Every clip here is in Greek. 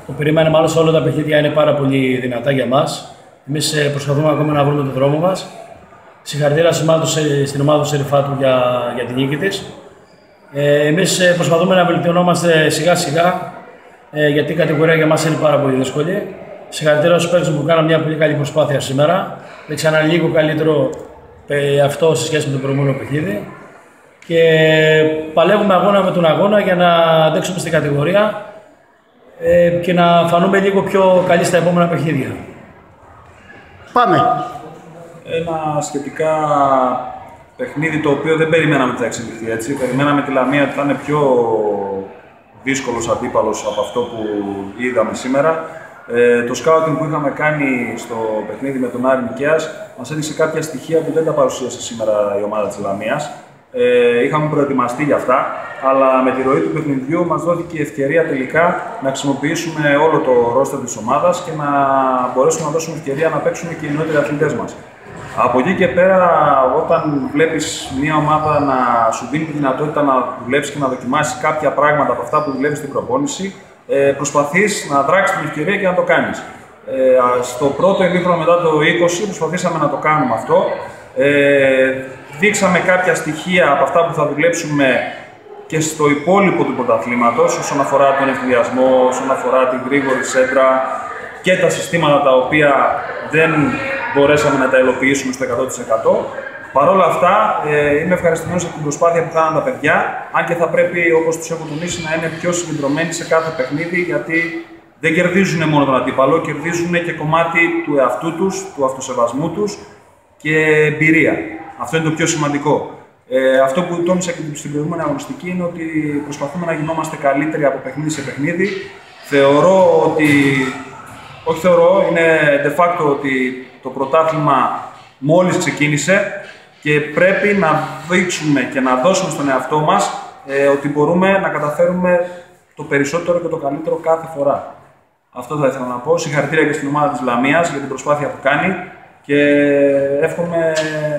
Το περίμενε μάλλον όλα τα παιχνίδια είναι πάρα πολύ δυνατά για μας. Εμείς προσπαθούμε ακόμα να βρούμε τον δρόμο μας. Συγχαρητήρια στην ομάδα του Σεριφάτου για την νίκη της. Εμείς προσπαθούμε να βελτιωνόμαστε σιγά σιγά, γιατί η κατηγορία για μας είναι πάρα πολύ δύσκολη. Συγχαρητήρια στους παίκτες που κάναμε μια πολύ καλή προσπάθεια σήμερα. Δείξανε λίγο καλύτερο αυτό σε σχέση με το προηγούμενο παιχνίδι. Και παλεύουμε αγώνα με τον αγώνα για να αντέξουμε στην κατηγορία και να φανούμε λίγο πιο καλοί στα επόμενα παιχνίδια. Πάμε. Ένα σχετικά παιχνίδι το οποίο δεν περιμέναμε ότι θα εξελιχθεί έτσι. Περιμέναμε τη Λαμία ότι θα είναι πιο δύσκολος αντίπαλος από αυτό που είδαμε σήμερα. Το σκάουτινγκ που είχαμε κάνει στο παιχνίδι με τον Άρη Νικαίας μας έδειξε κάποια στοιχεία που δεν τα παρουσίασε σήμερα η ομάδα της Λαμίας. Είχαμε προετοιμαστεί για αυτά, αλλά με τη ροή του παιχνιδιού μας δόθηκε η ευκαιρία τελικά να χρησιμοποιήσουμε όλο το ρόστερ της ομάδας και να μπορέσουμε να δώσουμε ευκαιρία να παίξουν και οι νεότεροι αθλητές μας. Από εκεί και πέρα, όταν βλέπεις μια ομάδα να σου δίνει τη δυνατότητα να δουλέψει και να δοκιμάσει κάποια πράγματα από αυτά που δουλεύει στην προπόνηση, προσπαθείς να δράξεις την ευκαιρία και να το κάνεις. Στο πρώτο ημίχρονο μετά το 20 προσπαθήσαμε να το κάνουμε αυτό. Δείξαμε κάποια στοιχεία από αυτά που θα δουλέψουμε και στο υπόλοιπο του πρωταθλήματος, όσον αφορά τον ευθυδιασμό, όσον αφορά την γρήγορη σέντρα και τα συστήματα τα οποία δεν μπορέσαμε να τα υλοποιήσουμε στο 100%. Παρ' όλα αυτά, είμαι ευχαριστημένος από την προσπάθεια που κάναν τα παιδιά, αν και θα πρέπει, όπως τους έχω τονίσει, να είναι πιο συγκεντρωμένοι σε κάθε παιχνίδι, γιατί δεν κερδίζουν μόνο τον αντίπαλο, κερδίζουν και κομμάτι του εαυτού τους, του αυτοσεβασμού τους και εμπειρία. Αυτό είναι το πιο σημαντικό. Αυτό που τόνισα και στην προηγούμενη αγωνιστική είναι ότι προσπαθούμε να γινόμαστε καλύτεροι από παιχνίδι σε παιχνίδι. Θεωρώ ότι, όχι θεωρώ, είναι de facto ότι το πρωτάθλημα μόλις ξεκίνησε και πρέπει να δείξουμε και να δώσουμε στον εαυτό μας ότι μπορούμε να καταφέρουμε το περισσότερο και το καλύτερο κάθε φορά. Αυτό θα ήθελα να πω. Συγχαρητήρια και στην ομάδα της Λαμίας για την προσπάθεια που κάνει και εύχομαι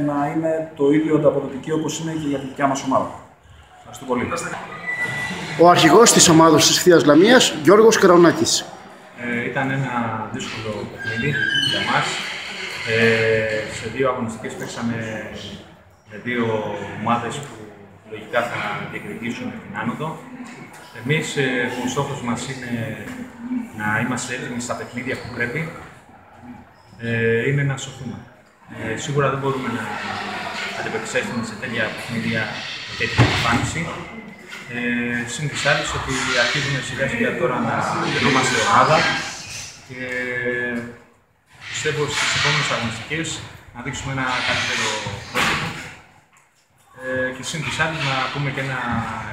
να είναι το ίδιο ανταποδοτική όπως είναι και για τη δικιά μας ομάδα. Ευχαριστώ πολύ. Ο αρχηγός της ομάδας της Θείας Λαμίας, Γιώργος Καραουνάκης. Ήταν ένα δύσκολο παιχνίδι για μας. Σε δύο αγωνιστικές παίξαμε με δύο ομάδες που λογικά θα διεκδικήσουν την άνοδο. Εμείς ο στόχος μας είναι να είμαστε έτοιμοι στα παιχνίδια που πρέπει, είναι να σωθούμε. Σίγουρα δεν μπορούμε να αντιπεξέλθουμε σε τέτοια παιχνίδια με τέτοια εμφάνιση. Συν της άλλης ότι αρχίζουμε σιγά σιγά τώρα να γινόμαστε ομάδα και πιστεύω στις επόμενες αγωνιστικές να δείξουμε ένα καλύτερο πρότυπο. Και συν της άλλης να πούμε και ένα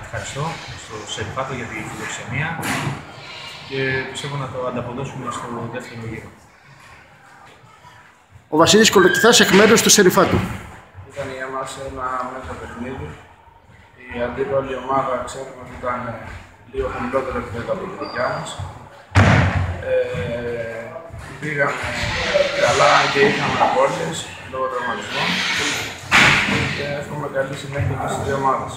ευχαριστώ στο Σεριφάτο για τη φιλοξενία και πιστεύω να το ανταποδώσουμε στο δεύτερο γύρο. Ο Βασίλης Κολοκυθάς εκ μέρους του Σεριφάτου. Ήταν για μας ένα μέτρο παιχνίδι. Η αντίπαλη ομάδα ξέρουμε ότι ήταν λίγο χαμηλότερο επίπεδο από τη δικιά μας. Πήγαμε καλά και είχαμε απώλειες λόγω τραυματισμών και εύχομαι καλή συνέχεια και στις δύο ομάδες.